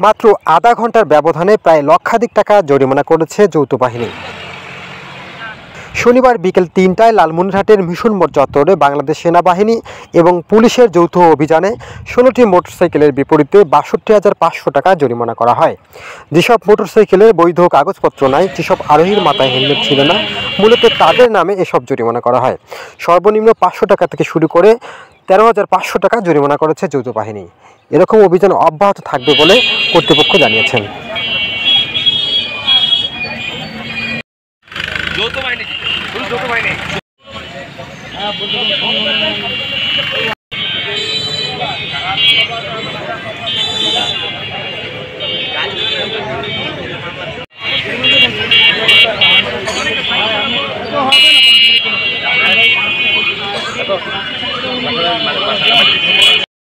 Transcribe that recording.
মাত্র আধা ঘন্টার ব্যবধানে প্রায় লক্ষাধিক টাকা জরিমানা করেছে যৌথ বাহিনী। শনিবার বিকেল ৩টায় লালমনিরহাটের মিশন মোড় চত্বরে বাংলাদেশ সেনাবাহিনী এবং পুলিশের যৌথ অভিযানে ১৬টি মোটরসাইকেলের বিপরীতে ৬২,৫০০ টাকা জরিমানা করা হয়। যেসব মোটরসাইকেলের বৈধ কাগজপত্র নাই, যেসব আরোহীর মাথায় হেলমেট ছিল না, মূলত তাদের নামে এসব জরিমানা করা হয়। সর্বনিম্ন ৫০০ টাকা থেকে শুরু করে ১৩,৫০০ টাকা জরিমানা করেছে যৌথ বাহিনী। এরকম অভিযান অব্যাহত থাকবে বলে কর্তৃপক্ষ জানিয়েছেন। যৌথ বাহিনী